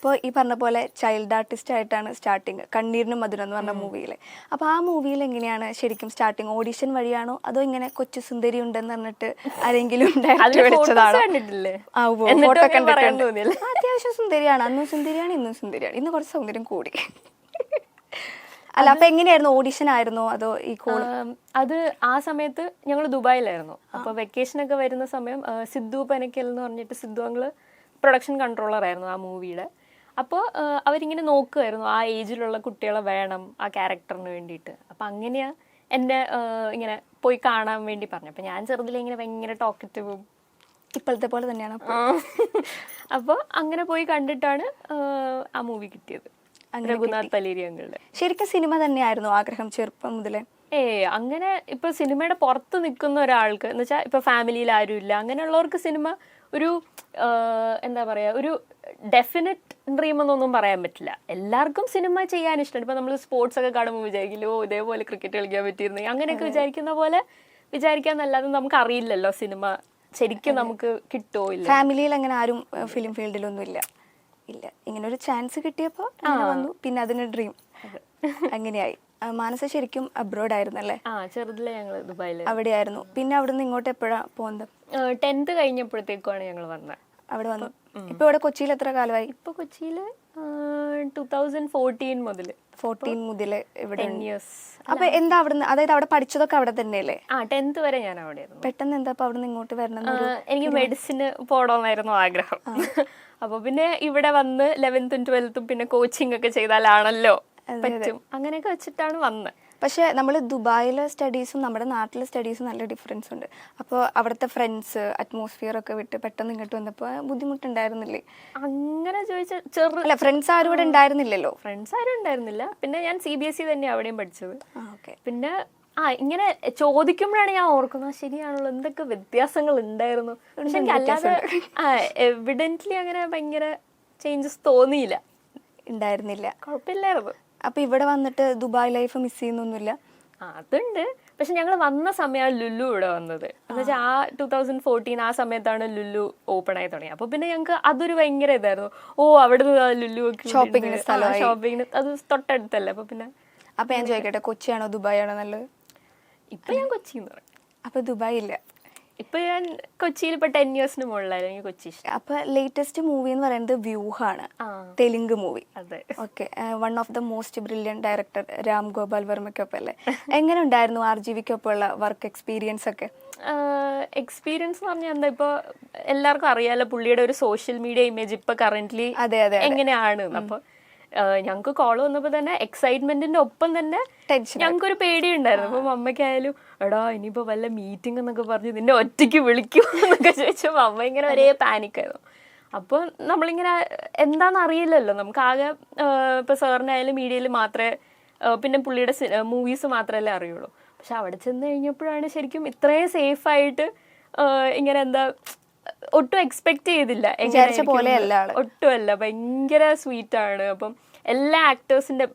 അപ്പോൾ ഈ പറഞ്ഞ പോലെ ചൈൽഡ് ആർട്ടിസ്റ്റ് ആയിട്ടാണ് സ്റ്റാർട്ടിങ്, കണ്ണീരിനും മധുരം എന്ന് പറഞ്ഞ മൂവിയിൽ. അപ്പോൾ ആ മൂവിയിൽ എങ്ങനെയാണ് ശരിക്കും സ്റ്റാർട്ടിങ്? ഓഡിഷൻ വഴിയാണോ അതോ ഇങ്ങനെ കൊച്ചു സുന്ദരി ഉണ്ടെന്ന് പറഞ്ഞിട്ട് ആരെങ്കിലും ഡയറക്റ്റ് വിളിച്ചതാണോ? ഫോട്ടോ കണ്ടിട്ടുണ്ട്. അത്യാവശ്യം സുന്ദരിയാണ്, അന്നും സുന്ദരിയാണ് ഇന്നും സുന്ദരിയാണ്, ഇന്ന് കുറച്ച് സൗന്ദര്യം കൂടി. അല്ല, അപ്പൊ എങ്ങനെയായിരുന്നു? ഓഡിഷൻ ആയിരുന്നോ അതോ ഈ കോൾ? അത് ആ സമയത്ത് ഞങ്ങൾ ദുബായിലായിരുന്നു. അപ്പൊ വെക്കേഷൻ ഒക്കെ വരുന്ന സമയം സിദ്ധു പനക്കൽ എന്ന് പറഞ്ഞിട്ട് സിദ്ധു അങ്ങള് പ്രൊഡക്ഷൻ കൺട്രോളർ ആയിരുന്നു ആ മൂവിയുടെ. അപ്പോൾ അവരിങ്ങനെ നോക്കുമായിരുന്നു ആ ഏജിലുള്ള കുട്ടികളെ വേണം ആ ക്യാരക്ടറിന് വേണ്ടിയിട്ട്. അപ്പം അങ്ങനെയാ എന്നെ ഇങ്ങനെ പോയി കാണാൻ വേണ്ടി പറഞ്ഞു. അപ്പം ഞാൻ ചെറുതിലെ ഇങ്ങനെ ഭയങ്കര ടോക്കറ്റീവും ഇപ്പോഴത്തെ പോലെ തന്നെയാണ്. അപ്പോൾ അങ്ങനെ പോയി കണ്ടിട്ടാണ് ആ മൂവി കിട്ടിയത്, രഘുനാഥ് പലേരി അങ്കിളുടെ. ശരിക്കും സിനിമ തന്നെയായിരുന്നു ആഗ്രഹം ചെറുപ്പം മുതലേ? അങ്ങനെ ഇപ്പൊ സിനിമയുടെ പുറത്ത് നിൽക്കുന്ന ഒരാൾക്ക് എന്ന് വെച്ചാൽ ഇപ്പൊ ഫാമിലിയിൽ ആരും ഇല്ല അങ്ങനെയുള്ളവർക്ക് സിനിമ ഒരു എന്താ പറയാ, ഒരു ഡെഫിനറ്റ് ഡ്രീം എന്നൊന്നും പറയാൻ പറ്റില്ല. എല്ലാവർക്കും സിനിമ ചെയ്യാൻ ഇഷ്ടമാണ്. ഇപ്പൊ നമ്മൾ സ്പോർട്സ് ഒക്കെ കാണുമ്പോൾ വിചാരിക്കില്ലോ ഇതേപോലെ ക്രിക്കറ്റ് കളിക്കാൻ പറ്റിയിരുന്നു അങ്ങനെയൊക്കെ വിചാരിക്കുന്ന പോലെ വിചാരിക്കാന്നല്ലാതെ നമുക്ക് അറിയില്ലല്ലോ സിനിമ ശരിക്കും നമുക്ക് കിട്ടുമോ ഇല്ല. ഫാമിലിയിൽ അങ്ങനെ ആരും ഫിലിം ഫീൽഡിലൊന്നും ഇല്ല. ഇങ്ങനെ ഒരു ചാൻസ് കിട്ടിയപ്പോൾ വന്നു, പിന്നെ അതിന് ഡ്രീം അങ്ങനെയായി. മാനസ ശരിക്കും അബ്രോഡ് ആയിരുന്നല്ലേ? ചെറുതിലെ ഞങ്ങൾ ദുബായിൽ അവിടെയായിരുന്നു. പിന്നെ അവിടുന്ന് ഇങ്ങോട്ട് എപ്പോഴാ പോകുന്നത്? 10th കഴിഞ്ഞപ്പോഴത്തേക്കാണ് ഞങ്ങൾ വന്നത്. അവിടെ വന്നു. ഇപ്പൊ ഇവിടെ കൊച്ചിയിൽ എത്ര കാലമായി? ഇപ്പൊ കൊച്ചിയില് 2014 മുതൽ 14 മുതൽ ഇവിടെ 10 years. അപ്പൊ എന്താ അവിടുന്ന്, അതായത് അവിടെ പഠിച്ചതൊക്കെ അവിടെ തന്നെയല്ലേ? 10th വരെ ഞാൻ അവിടെ ആയിരുന്നു. പെട്ടെന്ന് എന്താ അപ്പൊ അവിടുന്ന് ഇങ്ങോട്ട് വരണം? എനിക്ക് മെഡിസിന് പോകണമെന്നായിരുന്നു ആഗ്രഹം. അപ്പൊ പിന്നെ ഇവിടെ വന്ന് 11th 12th പിന്നെ കോച്ചിങ് ഒക്കെ ചെയ്താലാണല്ലോ പറ്റും, അങ്ങനെയൊക്കെ വെച്ചിട്ടാണ് വന്നത്. പക്ഷെ നമ്മൾ ദുബായിലെ സ്റ്റഡീസും നമ്മുടെ നാട്ടിലെ സ്റ്റഡീസും നല്ല ഡിഫറൻസ് ഉണ്ട്. അപ്പോൾ അവിടുത്തെ ഫ്രണ്ട്സ് അറ്റ്മോസ്ഫിയർ ഒക്കെ വിട്ട് പെട്ടെന്ന് ഇങ്ങോട്ട് വന്നപ്പോൾ ബുദ്ധിമുട്ടുണ്ടായിരുന്നില്ലേ? അങ്ങനെ ചോദിച്ചാൽ അല്ല, ഫ്രണ്ട്സ് ആരും ഇവിടെ ഉണ്ടായിരുന്നില്ലല്ലോ? ഫ്രണ്ട്സ് ആരും ഉണ്ടായിരുന്നില്ല. പിന്നെ ഞാൻ CBSE തന്നെയാണ് അവിടെയും പഠിച്ചത്. പിന്നെ ഇങ്ങനെ ചോദിക്കുമ്പോഴാണ് ഞാൻ ഓർക്കുന്നത് ശരിയാണല്ലോ എന്തൊക്കെ വ്യത്യാസങ്ങൾ ഉണ്ടായിരുന്നു. പക്ഷെ എനിക്ക് അല്ലാതെ എവിഡന്റ്ലി അങ്ങനെ ഭയങ്കര ചേഞ്ചസ് തോന്നിയില്ല, ഉണ്ടായിരുന്നില്ല, കുഴപ്പമില്ലായിരുന്നു. അപ്പൊ ഇവിടെ വന്നിട്ട് ദുബായ് ലൈഫ് മിസ് ചെയ്യുന്നൊന്നുമില്ല? അതുണ്ട്. പക്ഷെ ഞങ്ങൾ വന്ന സമയമാണ് ലുലു ഇവിടെ വന്നത്. എന്ന് വെച്ചാൽ ആ 2014 ആ സമയത്താണ് ലുലു ഓപ്പൺ ആയി തുടങ്ങി. അപ്പൊ പിന്നെ ഞങ്ങൾക്ക് അതൊരു ഭയങ്കര ഇതായിരുന്നു. അവിടുന്ന് ലുലു ഷോപ്പിങ്ങിന് അത് തൊട്ടടുത്തല്ലേ. അപ്പൊ ഞാൻ ചോദിക്കട്ടെ, കൊച്ചിയാണോ ദുബായ് ആണോ നല്ലത്? ഇപ്പൊ ഞാൻ കൊച്ചിന്ന് പറയും. അപ്പൊ ദുബായ് ഇല്ല? ഇപ്പൊ ഞാൻ കൊച്ചിയിൽ ഇപ്പൊ 10 years മുകളിലായിരുന്നു. എനിക്ക് കൊച്ചി ഇഷ്ടം. അപ്പൊ ലേറ്റസ്റ്റ് മൂവി എന്ന് പറയുന്നത് വ്യൂഹാണ്, Telugu movie. Okay, one of the most brilliant director Ram Gopal വർമ്മയ്ക്കൊപ്പം അല്ലേ? എങ്ങനെ ഉണ്ടായിരുന്നു RGVക്കൊപ്പമുള്ള വർക്ക് എക്സ്പീരിയൻസ് ഒക്കെ? എക്സ്പീരിയൻസ് എന്ന് പറഞ്ഞാൽ എന്താ, ഇപ്പൊ എല്ലാവർക്കും അറിയാലോ പുള്ളിയുടെ ഒരു സോഷ്യൽ മീഡിയ ഇമേജ് ഇപ്പൊ കറന്റ്ലി എങ്ങനെയാണ്. അപ്പൊ ഞങ്ങക്ക് കോൾ വന്നപ്പോ തന്നെ എക്സൈറ്റ്മെന്റിന്റെ ഒപ്പം തന്നെ ഞങ്ങൾക്കൊരു പേടിയുണ്ടായിരുന്നു. അപ്പൊ അമ്മയ്ക്കായാലും എടാ ഇനിയിപ്പോ വല്ല മീറ്റിംഗ് എന്നൊക്കെ പറഞ്ഞ് നിന്നെ ഒറ്റയ്ക്ക് വിളിക്കും എന്നൊക്കെ ചോദിച്ചപ്പോ അമ്മ ഇങ്ങനെ ഒരേ പാനിക്കായിരുന്നു. അപ്പൊ നമ്മളിങ്ങനെ എന്താന്ന് അറിയില്ലല്ലോ, നമുക്ക് ആകെ ഇപ്പൊ സാറിനായാലും മീഡിയയിൽ മാത്രമേ പിന്നെ പുള്ളിയുടെ മൂവീസ് മാത്രമല്ലേ അറിയുള്ളൂ. പക്ഷെ അവിടെ ചെന്ന് കഴിഞ്ഞപ്പോഴാണ് ശരിക്കും ഇത്രയും സേഫ് ആയിട്ട് ഇങ്ങനെ എന്താ ഒട്ടും എക്സ്പെക്ട് ചെയ്തില്ല, ഒട്ടുമല്ല, ഭയങ്കര സ്വീറ്റ് ആണ്. അപ്പം എല്ലാ ആക്ടേഴ്സിന്റെ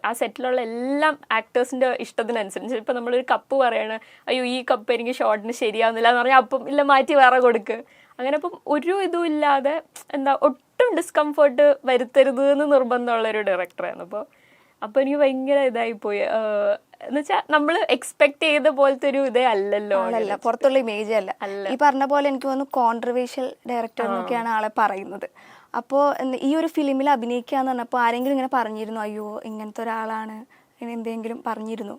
ആ സെറ്റിലുള്ള എല്ലാ ആക്ടേഴ്സിന്റെ ഇഷ്ടത്തിനനുസരിച്ച് ഇപ്പൊ നമ്മളൊരു കപ്പ് പറയണ അയ്യോ ഈ കപ്പ് എനിക്ക് ഷോട്ടിന് ശരിയാവുന്നില്ല എന്ന് പറഞ്ഞാൽ അപ്പം ഇല്ല മാറ്റി വേറെ കൊടുക്ക്. അങ്ങനെ അപ്പം ഒരു ഇതും ഇല്ലാതെ എന്താ ഒട്ടും ഡിസ്കംഫർട്ട് വരുത്തരുത് എന്ന് നിർബന്ധമുള്ളൊരു ഡയറക്ടറായിരുന്നു. അപ്പൊ എനിക്ക് ഭയങ്കര ഇതായിപ്പോയി. എന്നുവെച്ചാൽ നമ്മൾ എക്സ്പെക്ട് ചെയ്ത പോലത്തെ ഒരു ഇതേ അല്ലല്ലോ, പുറത്തുള്ള ഇമേജ് അല്ല. ഈ പറഞ്ഞ പോലെ എനിക്ക് തോന്നുന്നു കോൺട്രവേഴ്ഷ്യൽ ഡയറക്ടർ എന്നൊക്കെയാണ് ആളെ പറയുന്നത്. അപ്പോൾ ഈ ഒരു ഫിലിമിൽ അഭിനയിക്കുക എന്ന് പറഞ്ഞപ്പോൾ ആരെങ്കിലും ഇങ്ങനെ പറഞ്ഞിരുന്നു അയ്യോ ഇങ്ങനത്തെ ഒരാളാണ് എന്തെങ്കിലും പറഞ്ഞിരുന്നു?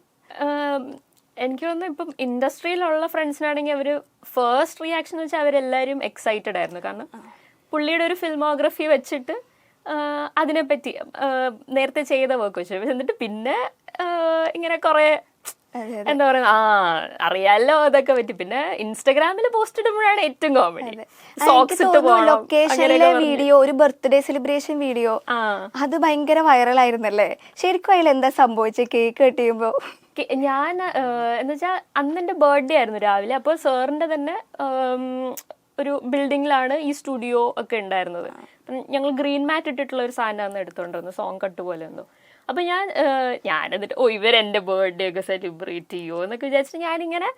എനിക്ക് തോന്നുന്നു ഇപ്പം ഇൻഡസ്ട്രിയിലുള്ള ഫ്രണ്ട്സിനാണെങ്കിൽ അവര് ഫസ്റ്റ് റിയാക്ഷൻ വെച്ചാൽ അവരെല്ലാവരും എക്സൈറ്റഡ് ആയിരുന്നു. കാരണം പുള്ളിയുടെ ഒരു ഫിൽമോഗ്രഫി വെച്ചിട്ട് അതിനെപ്പറ്റി നേരത്തെ ചെയ്ത വർക്ക് വെച്ചു. എന്നിട്ട് പിന്നെ ഇങ്ങനെ കുറെ എന്താ പറയുക അറിയാലോ അതൊക്കെ പറ്റി. പിന്നെ ഇൻസ്റ്റാഗ്രാമിൽ പോസ്റ്റ് ഇടുമ്പോഴാണ് ഏറ്റവും കോമഡി. ലൊക്കേഷനിലെ വീഡിയോ, ഒരു ബർത്ത്ഡേ സെലിബ്രേഷൻ വീഡിയോ, അത് ഭയങ്കര വൈറൽ ആയിരുന്നല്ലേ? ശരിക്കും അതിൽ എന്താ സംഭവിച്ചത്? കേക്ക് കട്ട് ചെയ്യുമ്പോ ഞാൻ എന്ന് വെച്ചാൽ അന്ന് എന്റെ ബർത്ത്ഡേ ആയിരുന്നു രാവിലെ. അപ്പോൾ സാറിന്റെ തന്നെ ഒരു ബിൽഡിങ്ങിലാണ് ഈ സ്റ്റുഡിയോ ഒക്കെ ഉണ്ടായിരുന്നത്. ഞങ്ങൾ ഗ്രീൻ മാറ്റ് ഇട്ടിട്ടുള്ള ഒരു സാധനമാണ് എടുത്തോണ്ടിരുന്നു, സോങ് കട്ട് പോലെ എന്തോ. അപ്പൊ ഞാൻ എന്നിട്ട് ഇവരെന്റെ ബർത്ത്ഡേ ഒക്കെ സെലിബ്രേറ്റ് ചെയ്യുമോ എന്നൊക്കെ വിചാരിച്ചിട്ട് ഞാനിങ്ങനെ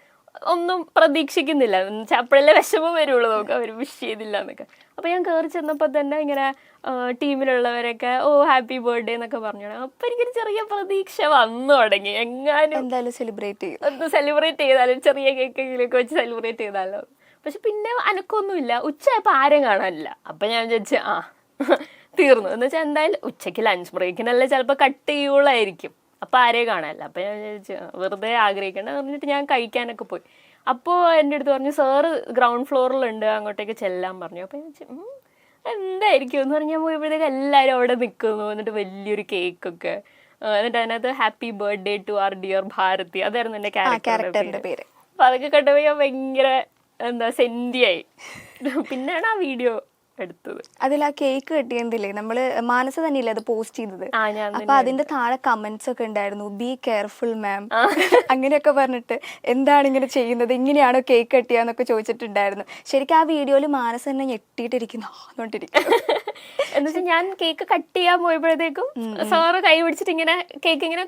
ഒന്നും പ്രതീക്ഷിക്കുന്നില്ല. അപ്പോഴല്ലേ വിഷമം വരുള്ളൂ നമുക്ക് അവർ വിഷ് ചെയ്തില്ല എന്നൊക്കെ. അപ്പൊ ഞാൻ കയറി ചെന്നപ്പോ തന്നെ ഇങ്ങനെ ടീമിലുള്ളവരൊക്കെ ഓ ഹാപ്പി ബർത്ത്ഡേ എന്നൊക്കെ പറഞ്ഞു. അപ്പൊ എനിക്കൊരു ചെറിയ പ്രതീക്ഷ വന്നു തുടങ്ങി, എങ്ങാനും എന്തായാലും സെലിബ്രേറ്റ് ചെയ്യും, ഒന്ന് സെലിബ്രേറ്റ് ചെയ്താലും ചെറിയ കേക്കെങ്കിലൊക്കെ വെച്ച് സെലിബ്രേറ്റ് ചെയ്താലോ. പക്ഷെ പിന്നെ അനക്കൊന്നുമില്ല. ഉച്ചയായപ്പോ ആരും കാണാനില്ല. അപ്പൊ ഞാൻ വിചാരിച്ചു ആ തീർന്നു എന്ന് വെച്ചാൽ എന്തായാലും ഉച്ചയ്ക്ക് ലഞ്ച് ബ്രേക്കിനല്ലേ ചിലപ്പോൾ കട്ട് ചെയ്യുള്ളായിരിക്കും. അപ്പൊ ആരെയും കാണാനില്ല. അപ്പൊ ഞാൻ വിചാരിച്ചു വെറുതെ ആഗ്രഹിക്കണ്ട പറഞ്ഞിട്ട് ഞാൻ കഴിക്കാനൊക്കെ പോയി. അപ്പോൾ എൻ്റെ അടുത്ത് പറഞ്ഞു സാറ് ഗ്രൗണ്ട് ഫ്ലോറിലുണ്ട്, അങ്ങോട്ടേക്ക് ചെല്ലാൻ പറഞ്ഞു. അപ്പൊ ഞാൻ എന്തായിരിക്കും എന്ന് പറഞ്ഞാൽ പോയപ്പോഴത്തേക്ക് എല്ലാവരും അവിടെ നിൽക്കുന്നു. എന്നിട്ട് വലിയൊരു കേക്കൊക്കെ, എന്നിട്ട് അതിനകത്ത് happy birthday to our dear Bharati, അതായിരുന്നു എൻ്റെ ക്യാരക്ടറിന്റെ പേര്. അപ്പൊ അതൊക്കെ കണ്ടപ്പോൾ ഞാൻ ഭയങ്കര എന്താ സെന്റിയായി. പിന്നെയാണ് ആ വീഡിയോ എടുത്തത്. അതിൽ ആ കേക്ക് കെട്ടിയതില്ലേ നമ്മള് മാനസ തന്നെയല്ലേ അത് പോസ്റ്റ് ചെയ്തത്. അപ്പൊ അതിന്റെ താഴെ കമന്റ്സ് ഒക്കെ ഉണ്ടായിരുന്നു, ബി കെയർഫുൾ മാം അങ്ങനെയൊക്കെ പറഞ്ഞിട്ട് എന്താണ് ഇങ്ങനെ ചെയ്യുന്നത്, ഇങ്ങനെയാണോ കേക്ക് കെട്ടിയാന്നൊക്കെ ചോദിച്ചിട്ടുണ്ടായിരുന്നു. ശരിക്കും ആ വീഡിയോയിൽ മാനസ തന്നെ ഞെട്ടിയിട്ടിരിക്കുന്നു എന്ന് വെച്ചാൽ ഞാൻ കേക്ക് കട്ട് ചെയ്യാൻ പോയപ്പോഴത്തേക്കും സാറ് കൈ പിടിച്ചിട്ട് ഇങ്ങനെ കേക്ക് ഇങ്ങനെ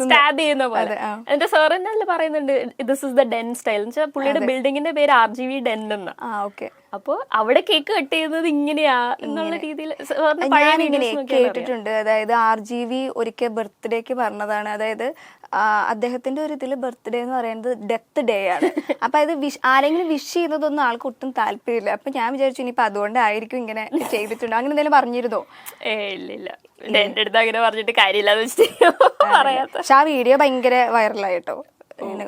സ്റ്റാബ് ചെയ്യുന്ന പോലെ. എന്നിട്ട് സാർ തന്നെ പറയുന്നുണ്ട് this is the Den style എന്ന് വെച്ചാൽ പുള്ളിയുടെ ബിൽഡിങ്ങിന്റെ പേര് RGV ഡെൻ എന്ന. അപ്പൊ അവിടെ കേക്ക് കട്ട് ചെയ്യുന്നത് ഇങ്ങനെയാ എന്നുള്ള രീതിയിൽ കേട്ടിട്ടുണ്ട്. അതായത് RGV ഒരിക്കൽ ബർത്ത്ഡേക്ക് പറഞ്ഞതാണ്, അതായത് അദ്ദേഹത്തിന്റെ ഒരു ഇതില് ബർത്ത്ഡേ എന്ന് പറയുന്നത് ഡെത്ത് ഡേ ആണ്. അപ്പൊ അത് ആരെങ്കിലും വിഷ് ചെയ്യുന്നതൊന്നും ആൾക്ക് ഒട്ടും താല്പര്യമില്ല. അപ്പൊ ഞാൻ വിചാരിച്ചു ഇനിയിപ്പൊ അതുകൊണ്ടായിരിക്കും ഇങ്ങനെ ചെയ്തിട്ടുണ്ട്. അങ്ങനെ എന്തെങ്കിലും പറഞ്ഞിരുന്നോ? ഇല്ല, എന്റെ അടുത്ത് അങ്ങനെ പറഞ്ഞിട്ട് കാര്യമില്ലാന്ന് വെച്ചിട്ട് പറയാത്ത. പക്ഷെ ആ വീഡിയോ ഭയങ്കര വൈറലായിട്ടോ,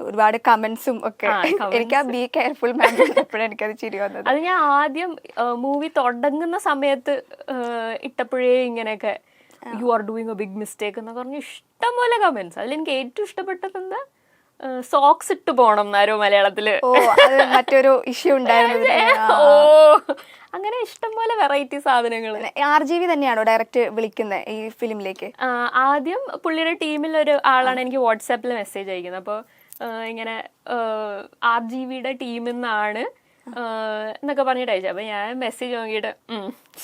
ഒരുപാട് കമന്റ്സും ഒക്കെ. എനിക്ക് ആ ബി കെയർഫുൾ മാം എപ്പോഴും എനിക്കത് ചിരി വന്നത്. അത് ഞാൻ ആദ്യം മൂവി തുടങ്ങുന്ന സമയത്ത് ഇട്ടപ്പോഴേ ഇങ്ങനെയൊക്കെ you are doing a big mistake എന്നൊക്കെ പറഞ്ഞു ഇഷ്ടംപോലെ കമന്റ്സ്. അതിൽ എനിക്ക് ഏറ്റവും ഇഷ്ടപ്പെട്ടത് എന്താ, സോക്സ് ഇട്ട് പോണം എന്നാരോ മലയാളത്തില് മറ്റൊരു ഇഷ്യൂ ഉണ്ടായിരുന്നു. അങ്ങനെ ഇഷ്ടംപോലെ വെറൈറ്റി സാധനങ്ങൾ. RGV തന്നെയാണോ ഡയറക്റ്റ് വിളിക്കുന്നത് ഈ ഫിലിമിലേക്ക്? ആദ്യം പുള്ളിയുടെ ടീമിൽ ഒരു ആളാണ് എനിക്ക് വാട്സാപ്പിൽ മെസ്സേജ് അയക്കുന്നത്. അപ്പോൾ ഇങ്ങനെ RGVയുടെ ടീമിൽ നിന്നാണ് എന്നൊക്കെ പറഞ്ഞിട്ട് അയച്ചു. അപ്പൊ ഞാൻ മെസ്സേജ് നോക്കിയിട്ട്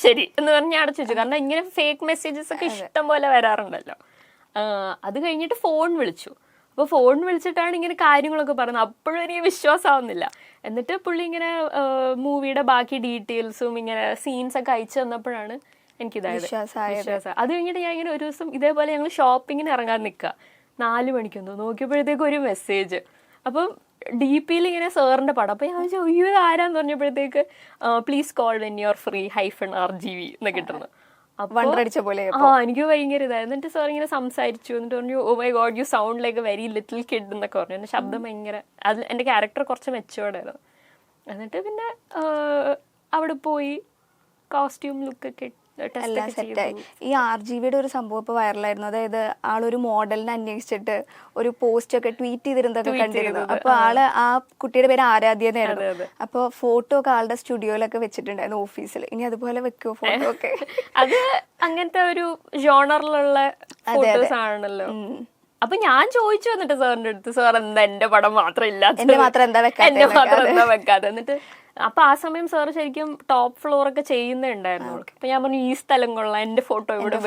ശരി എന്ന് പറഞ്ഞ് അടച്ചു വെച്ചു. കാരണം ഇങ്ങനെ ഫേക്ക് മെസ്സേജസ് ഒക്കെ ഇഷ്ടം പോലെ വരാറുണ്ടല്ലോ. അത് കഴിഞ്ഞിട്ട് ഫോൺ വിളിച്ചു. അപ്പോൾ ഫോൺ വിളിച്ചിട്ടാണ് ഇങ്ങനെ കാര്യങ്ങളൊക്കെ പറയുന്നത്. അപ്പോഴും എനിക്ക് വിശ്വാസമാവുന്നില്ല. എന്നിട്ട് പുള്ളി ഇങ്ങനെ മൂവിയുടെ ബാക്കി ഡീറ്റെയിൽസും ഇങ്ങനെ സീൻസ് ഒക്കെ അയച്ചു തന്നപ്പോഴാണ് എനിക്കിതായത് വിശ്വാസം. അത് കഴിഞ്ഞിട്ട് ഞാൻ ഇങ്ങനെ ഒരു ദിവസം ഇതേപോലെ ഞങ്ങൾ ഷോപ്പിങ്ങിന് ഇറങ്ങാൻ നിൽക്കുക, 4 മണിക്കൊന്നും നോക്കിയപ്പോഴത്തേക്കും ഒരു മെസ്സേജ്. അപ്പം DP-യിൽ ഇങ്ങനെ സാറിന്റെ പടം. അപ്പൊ ഞാൻ ചോദിച്ചു അയ്യോ ആരാന്ന് പറഞ്ഞപ്പോഴത്തേക്ക് please call when you are free -RGV എന്ന് കിട്ടുന്നു. എനിക്ക് ഭയങ്കര ഇതായി. എന്നിട്ട് സാർ ഇങ്ങനെ സംസാരിച്ചു. എന്നിട്ട് പറഞ്ഞു oh my God you sound like a very little kid എന്നൊക്കെ പറഞ്ഞു. എന്റെ ശബ്ദം ഭയങ്കര, അത് എന്റെ ക്യാരക്ടർ കുറച്ച് മെച്ചോർഡായിരുന്നു. എന്നിട്ട് പിന്നെ അവിടെ പോയി കോസ്റ്റ്യൂം ലുക്കൊക്കെ ഈ RGVയുടെ ഒരു സംഭവം ഇപ്പൊ വൈറലായിരുന്നു. അതായത് ആളൊരു മോഡലിനെ അന്വേഷിച്ചിട്ട് ഒരു പോസ്റ്റ് ഒക്കെ ട്വീറ്റ് ചെയ്തിരുന്നതൊക്കെ കണ്ടിരുന്നു. അപ്പൊ ആള് ആ കുട്ടിയുടെ പേര് ആരാധ്യ എന്നായിരുന്നു. അപ്പൊ ഫോട്ടോ ഒക്കെ ആളുടെ സ്റ്റുഡിയോയിലൊക്കെ വെച്ചിട്ടുണ്ടായിരുന്നു ഓഫീസിൽ. ഇനി അതുപോലെ വെക്കുമോ ഫോട്ടോ ഒക്കെ? അത് അങ്ങനത്തെ ഒരു ജോണറിലുള്ള ഫോട്ടോസ് ആണല്ലോ. അപ്പൊ ഞാൻ ചോദിച്ചു വന്നിട്ട് സാറിന്റെ അടുത്ത്, സാർ എന്താ എന്റെ പടം മാത്രം ഇല്ലാത്ത, എന്റെ മാത്രം എന്താ വെക്കാതെ. എന്നിട്ട് അപ്പൊ ആ സമയം സാർ ശരിക്കും ടോപ്പ് ഫ്ലോർ ഒക്കെ ചെയ്യുന്നുണ്ടായിരുന്നു. അപ്പൊ ഞാൻ പറഞ്ഞു ഈ സ്ഥലം കൊള്ളാം, എന്റെ ഫോട്ടോ ഇവിടെ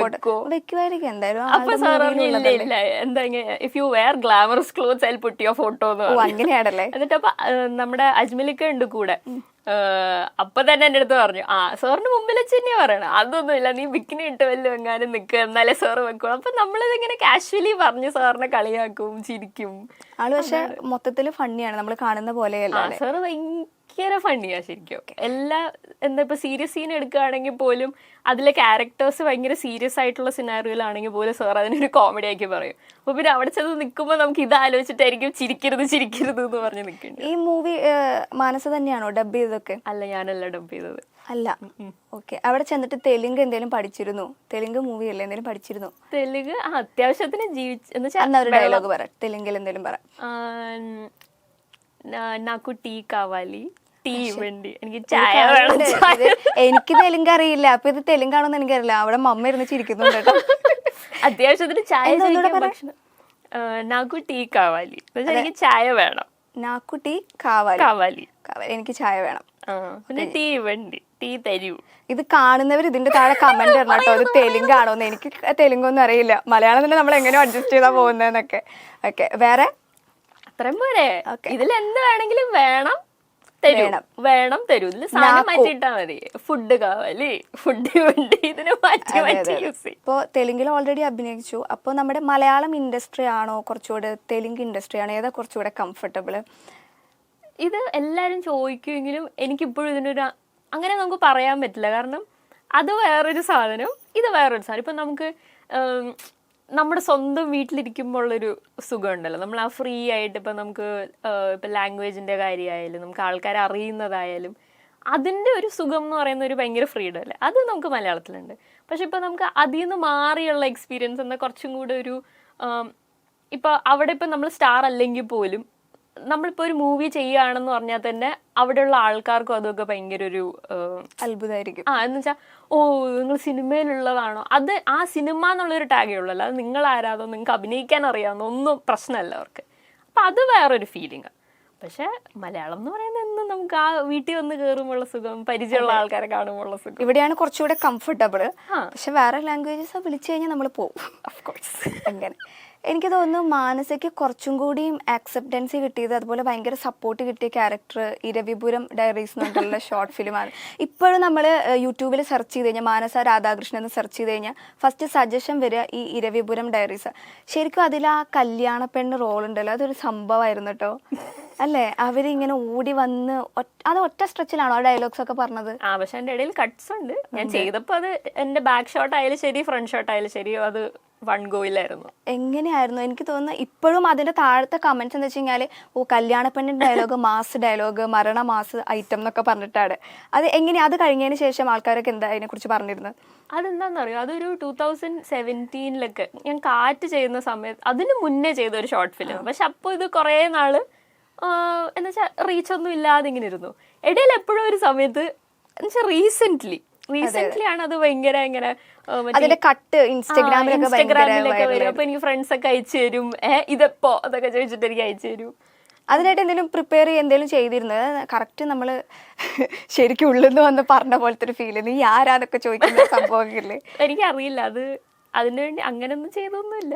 വെക്കുമായിരിക്കും എന്തായാലും. അപ്പൊ സാർ പറഞ്ഞു ഇല്ല എന്താ if you wear glamorous clothes I put your photo എന്ന് പറഞ്ഞു. അങ്ങനെയാണല്ലേ? എന്നിട്ട് അപ്പൊ നമ്മുടെ അജ്മലിക്ക ഉണ്ട് കൂടെ. അപ്പൊ തന്നെ എന്റെ അടുത്ത് പറഞ്ഞു സാറിന് മുമ്പിൽ വെച്ച് തന്നെയാ പറയണം, അതൊന്നുമില്ല നീ ബിക്കിനി ഇട്ട് വല്ല എങ്ങാനും നിൽക്കുക എന്നാലേ സാറ് വെക്കുള്ളൂ. അപ്പൊ നമ്മളിതിങ്ങനെ കാഷ്വലി പറഞ്ഞ് സാറിനെ കളിയാക്കും, ചിരിക്കും. ആള് പക്ഷെ മൊത്തത്തില് ഫണ്ണിയാണ്, നമ്മൾ കാണുന്ന പോലെയല്ല. സാറ് ഭയങ്കര ഫണ്ണിയാ ശരിക്കും. എല്ലാ എന്താ ഇപ്പൊ സീരിയസ് സീൻ എടുക്കുകയാണെങ്കിൽ പോലും അതിലെ ക്യാരക്ടേഴ്സ് ഭയങ്കര സീരിയസ് ആയിട്ടുള്ള സിനാറിയോയിലാണെങ്കിൽ പോലും സാർ അതിനൊരു കോമഡി ആക്കി പറയും. അപ്പൊ പിന്നെ അവിടെ ചെന്ന് നിൽക്കുമ്പോൾ നമുക്ക് ഇത് ആലോചിച്ചിട്ടായിരിക്കും ചിരിക്കരുത് എന്ന് പറഞ്ഞ് നിൽക്കുന്നത്. ഈ മൂവി മാനസ തന്നെയാണോ ഡബ് ചെയ്തതൊക്കെ? അല്ല, ഞാനല്ല ഡബ് ചെയ്തത്. അല്ല, ഓക്കെ. അവിടെ ചെന്നിട്ട് തെലുങ്ക് എന്തെങ്കിലും പഠിച്ചിരുന്നു? തെലുങ്ക് മൂവി അല്ലേ, എന്തെങ്കിലും പഠിച്ചിരുന്നു? തെലുങ്ക് അത്യാവശ്യത്തിന് ഡയലോഗ് പറ, തെലുങ്കിൽ എന്തെങ്കിലും പറ. നാക്കു ടീ കാവാലി, ടീ വേണ്ടി, എനിക്ക് ചായ വേണം. എനിക്ക് തെലുങ്ക് അറിയില്ല, അപ്പൊ ഇത് തെലുങ്കാണോന്ന് എനിക്കറിയില്ല. അവിടെ മമ്മ ഇരുന്ന് ചിരിക്കുന്നുണ്ട് കേട്ടോ. അത്യാവശ്യത്തിന് ചായ, നാക്കു ടീ കാവാലി, എനിക്ക് ചായ വേണം. നാക്കു ടീ കാവാലി, കാവാലി, എനിക്ക് ചായ വേണം. പിന്നെ ടീ വേണ്ടി, ടീ തരൂ. ഇത് കാണുന്നവർ ഇതിന്റെ താഴെ കമന്റ് ഇടണം കേട്ടോ, ഇത് തെലുങ്കാണോന്ന്. എനിക്ക് തെലുങ്കൊന്നും അറിയില്ല, മലയാളം തന്നെ നമ്മൾ എങ്ങനെ അഡ്ജസ്റ്റ് ചെയ്താ പോകുന്നതെന്നൊക്കെ. ഓക്കെ, വേറെ അത്രയും പോരെ. ഇതിൽ എന്ത് വേണമെങ്കിലും വേണം വേണം തരൂ. ഇതിൽ സാധനം മാറ്റിയിട്ടാ മതി. ഫുഡ് കാവലി, ഫുഡ് വേണ്ടി ഇതിനെ മാറ്റി മാറ്റി യൂസ് ചെയ്യും. ഇപ്പോൾ തെലുങ്കിൽ ഓൾറെഡി അഭിനയിച്ചു. അപ്പോൾ നമ്മുടെ മലയാളം ഇൻഡസ്ട്രി ആണോ കുറച്ചുകൂടെ തെലുങ്ക് ഇൻഡസ്ട്രി ആണോ, ഏതാ കുറച്ചുകൂടെ കംഫർട്ടബിൾ? ഇത് എല്ലാവരും ചോദിക്കുമെങ്കിലും എനിക്കിപ്പോഴും ഇതിനൊരു അങ്ങനെ നമുക്ക് പറയാൻ പറ്റില്ല. കാരണം അത് വേറൊരു സാധനം, ഇത് വേറൊരു സാധനം. ഇപ്പം നമുക്ക് നമ്മുടെ സ്വന്തം വീട്ടിലിരിക്കുമ്പോൾ ഉള്ളൊരു സുഖം ഉണ്ടല്ലോ. നമ്മൾ ആ ഫ്രീ ആയിട്ട് ഇപ്പം നമുക്ക് ഇപ്പം ലാംഗ്വേജിൻ്റെ കാര്യമായാലും നമുക്ക് ആൾക്കാരെ അറിയുന്നതായാലും അതിൻ്റെ ഒരു സുഖം എന്ന് പറയുന്ന ഒരു ഭയങ്കര ഫ്രീഡം അല്ലേ, അത് നമുക്ക് മലയാളത്തിലുണ്ട്. പക്ഷെ ഇപ്പം നമുക്ക് അതിൽ നിന്ന് മാറിയുള്ള എക്സ്പീരിയൻസ് എന്നാൽ കുറച്ചും കൂടെ ഒരു ഇപ്പോൾ അവിടെ ഇപ്പം നമ്മൾ സ്റ്റാർ അല്ലെങ്കിൽ പോലും നമ്മളിപ്പോൾ ഒരു മൂവി ചെയ്യുകയാണെന്ന് പറഞ്ഞാൽ തന്നെ അവിടെയുള്ള ആൾക്കാർക്കും അതൊക്കെ ഭയങ്കര ഒരു അത്ഭുതമായിരിക്കും. എന്ന് വെച്ചാൽ ഓ നിങ്ങൾ സിനിമയിലുള്ളതാണോ, അത് ആ സിനിമ എന്നുള്ളൊരു ടാഗേ ഉള്ളൂ. അല്ലാതെ നിങ്ങൾ ആരാധോ നിങ്ങൾക്ക് അഭിനയിക്കാൻ അറിയാവുന്ന ഒന്നും പ്രശ്നമല്ല അവർക്ക്. അപ്പം അത് വേറൊരു ഫീലിംഗ്. പക്ഷെ മലയാളം എന്ന് പറയുന്നത് എന്നും നമുക്ക് ആ വീട്ടിൽ വന്ന് കയറുമ്പോഴുള്ള സുഖം, പരിചയമുള്ള ആൾക്കാരെ കാണുമ്പോഴുള്ള സുഖം. ഇവിടെയാണ് കുറച്ചുകൂടെ കംഫർട്ടബിൾ. പക്ഷെ വേറെ ലാംഗ്വേജസ് വിളിച്ചു കഴിഞ്ഞാൽ നമ്മൾ പോകും. ഓഫ്കോഴ്സ്. അങ്ങനെ എനിക്ക് തോന്നുന്നു മാനസയ്ക്ക് കുറച്ചും കൂടിയും ആക്സെപ്റ്റൻസ് കിട്ടിയത്, അതുപോലെ ഭയങ്കര സപ്പോർട്ട് കിട്ടിയ ക്യാരക്ടർ ഇരവിപുരം ഡയറീസ് എന്ന് പറഞ്ഞിട്ടുള്ള ഷോർട്ട് ഫിലിമാണ്. ഇപ്പോഴും നമ്മൾ യൂട്യൂബിൽ സെർച്ച് ചെയ്ത് കഴിഞ്ഞാൽ മാനസ രാധാകൃഷ്ണൻ എന്ന് സെർച്ച് ചെയ്ത് കഴിഞ്ഞാൽ ഫസ്റ്റ് സജഷൻ വരിക ഈ ഇരവിപുരം ഡയറീസ്. ശരിക്കും അതിൽ ആ കല്യാണ പെണ്ണ് റോൾ ഉണ്ടല്ലോ, അതൊരു സംഭവമായിരുന്നു കേട്ടോ. അല്ലേ, അവരിങ്ങനെ ഓടി വന്ന് അത് ഒറ്റ സ്ട്രെച്ചിലാണോ ആ ഡയലോഗ്സ് ഒക്കെ പറഞ്ഞത്? പക്ഷെ എൻ്റെ ഇടയിൽ കട്ട്സ് ഉണ്ട്. ഞാൻ ചെയ്തപ്പോൾ അത് എൻ്റെ ബാക്ക് ഷോട്ട് ആയാലും ശരി ഫ്രണ്ട് ഷോട്ട് ആയാലും ശരി അത് വൺ ഗോയിലായിരുന്നു. എങ്ങനെയായിരുന്നു? എനിക്ക് തോന്നുന്നു ഇപ്പോഴും അതിന്റെ താഴത്തെ കമന്റ്സ് എന്ന് വെച്ച് കഴിഞ്ഞാല് ഓ കല്യാണപ്പെണ്ണിന്റെ ഡയലോഗ് മാസ് ഡയലോഗ്, മരണ മാസ് ഐറ്റം എന്നൊക്കെ പറഞ്ഞിട്ടാണ്. അത് എങ്ങനെയാ, അത് കഴിഞ്ഞതിന് ശേഷം ആൾക്കാരൊക്കെ എന്താ അതിനെ കുറിച്ച് പറഞ്ഞിരുന്നത്? അതെന്താണെന്നറിയോ, അതൊരു 2017 ഞാൻ കാറ്റ് ചെയ്യുന്ന സമയത്ത് അതിന് മുന്നേ ചെയ്ത ഒരു ഷോർട്ട് ഫിലിം. പക്ഷെ അപ്പോൾ ഇത് കുറേ നാള് എന്ന് വെച്ചാൽ റീച്ച് ഒന്നും ഇല്ലാതെ ഇങ്ങനെ ഇരുന്നു. ഇടയിൽ എപ്പോഴും ഒരു സമയത്ത് എന്നുവെച്ചാൽ റീസെന്റ് ആണ് അത് ഭയങ്കര ഇങ്ങനെ ഇൻസ്റ്റഗ്രാമിലൊക്കെ വരും. അപ്പൊ എനിക്ക് ഫ്രണ്ട്സ് ഒക്കെ അയച്ചു തരും, ഇതെപ്പോ അതൊക്കെ ചോദിച്ചിട്ട് എനിക്ക് അയച്ചു തരും. അതിനായിട്ട് എന്തെങ്കിലും പ്രിപ്പയർ എന്തെങ്കിലും ചെയ്തിരുന്നത്? കറക്റ്റ് നമ്മള് ശരിക്കും ഉള്ളെന്ന് വന്ന് പറഞ്ഞ പോലത്തെ ഒരു ഫീൽ. നീ ആരാന്നൊക്കെ ചോദിക്കുന്ന സംഭവങ്ങളില്ലേ? എനിക്കറിയില്ല, അത് അതിനു വേണ്ടി അങ്ങനെയൊന്നും ചെയ്തൊന്നുമില്ല.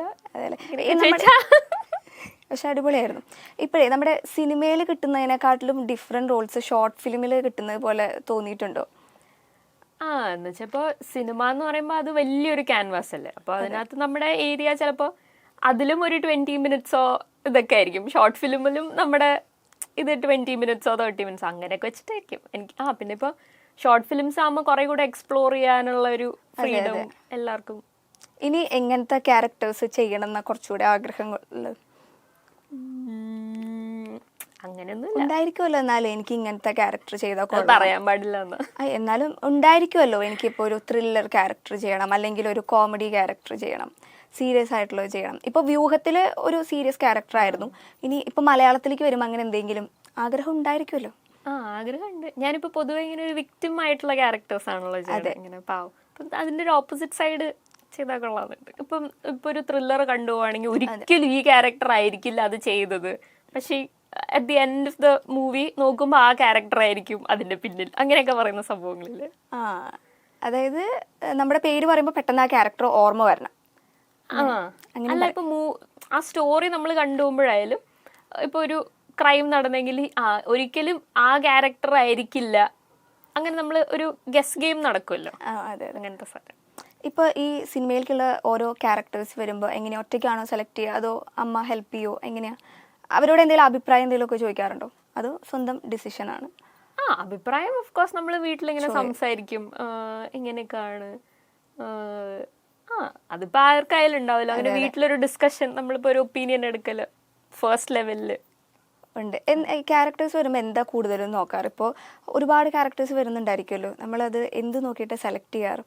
പക്ഷെ അടിപൊളിയായിരുന്നു. ഇപ്പോഴേ നമ്മുടെ സിനിമയിൽ കിട്ടുന്നതിനെക്കാട്ടിലും ഡിഫറെന്റ് റോൾസ് ഷോർട്ട് ഫിലിമിൽ കിട്ടുന്നത് പോലെ തോന്നിയിട്ടുണ്ടോ? എന്ന് വെച്ചാൽ ഇപ്പോൾ സിനിമ എന്ന് പറയുമ്പോൾ അത് വലിയൊരു ക്യാൻവാസ് അല്ലേ. അപ്പോൾ അതിനകത്ത് നമ്മുടെ ഏരിയ ചിലപ്പോൾ അതിലും ഒരു 20 മിനിറ്റ്സോ ഇതൊക്കെ ആയിരിക്കും. ഷോർട്ട് ഫിലിമിലും നമ്മുടെ ഇത് 20 മിനിറ്റ്സോ 30 മിനിറ്റ്സോ അങ്ങനെയൊക്കെ വെച്ചിട്ടായിരിക്കും എനിക്ക്. പിന്നെ ഇപ്പോൾ ഷോർട്ട് ഫിലിംസ് ആകുമ്പോൾ കുറേ കൂടെ എക്സ്പ്ലോർ ചെയ്യാനുള്ള ഒരു ഫ്രീഡം എല്ലാവർക്കും. ഇനി എങ്ങനത്തെ ക്യാരക്ടേഴ്സ് ചെയ്യണം എന്നാ കുറച്ചുകൂടെ ആഗ്രഹങ്ങളുള്ളത്? അങ്ങനെയൊന്നും ഉണ്ടായിരിക്കുമല്ലോ. എന്നാലും എനിക്ക് ഇങ്ങനത്തെ ക്യാരക്ടർ ചെയ്താൽ പറയാൻ പാടില്ല. എന്നാലും ഉണ്ടായിരിക്കുമല്ലോ, എനിക്കിപ്പോൾ ഒരു ത്രില്ലർ ക്യാരക്ടർ ചെയ്യണം, അല്ലെങ്കിൽ ഒരു കോമഡി ക്യാരക്ടർ ചെയ്യണം, സീരിയസ് ആയിട്ടുള്ളത് ചെയ്യണം. ഇപ്പോൾ വ്യൂഹത്തിൽ ഒരു സീരിയസ് ക്യാരക്ടർ ആയിരുന്നു. ഇനി ഇപ്പൊ മലയാളത്തിലേക്ക് വരുമ്പോൾ അങ്ങനെ എന്തെങ്കിലും ആഗ്രഹം ഉണ്ടായിരിക്കുമല്ലോ? ആഗ്രഹമുണ്ട്. ഞാനിപ്പോ പൊതുവെ ഇങ്ങനെ ഒരു വിക്ടിം ആയിട്ടുള്ള ക്യാരക്ടേഴ്സ് ആണല്ലോ ഇങ്ങനെ പാവം. അതിന്റെ ഒരു ഓപ്പോസിറ്റ് സൈഡ് ചെയ്താൽ കൊള്ളാറുണ്ട്. ഇപ്പൊ ഒരു ത്രില്ലർ കണ്ടുപോവാണെങ്കിൽ ഒരിക്കലും ഈ ക്യാരക്ടർ ആയിരിക്കില്ല അത് ചെയ്തത്, പക്ഷെ at the end of the movie നോക്കുമ്പോൾ ആ ക്യാരക്ടർ ആയിരിക്കും അതിന്റെ പിന്നിൽ, അങ്ങനെയൊക്കെ പറയുന്ന സംഭവങ്ങളില്. അതായത് നമ്മുടെ പേര് പറയുമ്പോൾ പെട്ടെന്ന് ആ ക്യാരക്ടർ ഓർമ്മ വരണം. അല്ല ഇപ്പൊ ആ സ്റ്റോറി നമ്മൾ കണ്ടുപോകുമ്പോഴായാലും ഇപ്പൊ ഒരു ക്രൈം നടന്നെങ്കിൽ ഒരിക്കലും ആ ക്യാരക്ടർ ആയിരിക്കില്ല, അങ്ങനെ നമ്മൾ ഒരു ഗസ് ഗെയിം നടക്കുമല്ലോ, അങ്ങനത്തെ സാധനം. ഇപ്പൊ ഈ സിനിമയിലേക്കുള്ള ഓരോ ക്യാരക്ടേഴ്സ് വരുമ്പോൾ എങ്ങനെയാ, ഒറ്റയ്ക്കാണോ സെലക്ട് ചെയ്യുക അതോ അമ്മ ഹെൽപ്പ് ചെയ്യോ, എങ്ങനെയാ? അവരോട് എന്തെങ്കിലും അഭിപ്രായം എന്തെങ്കിലും ഒക്കെ ചോദിക്കാറുണ്ടോ അതോ സ്വന്തം ഡിസിഷൻ ആണ്? അഭിപ്രായം ഓഫ് കോഴ്സ് നമ്മൾ വീട്ടിലിങ്ങനെ സംസാരിക്കും, ഇങ്ങനെയൊക്കെയാണ്. അതിപ്പോ ആർക്കായാലും ഉണ്ടാവില്ല അങ്ങനെ വീട്ടിലൊരു ഡിസ്കഷൻ, നമ്മളിപ്പോ ഒരു ഒപ്പീനിയൻ എടുക്കല് ഫസ്റ്റ് ലെവലില് ഉണ്ട്. ക്യാരക്ടേഴ്സ് വരുമ്പോൾ എന്താ കൂടുതലും നോക്കാറ്? ഇപ്പോൾ ഒരുപാട് ക്യാരക്ടേഴ്സ് വരുന്നുണ്ടായിരിക്കുമല്ലോ, നമ്മളത് എന്ത് നോക്കിയിട്ട് സെലക്ട് ചെയ്യാറ്?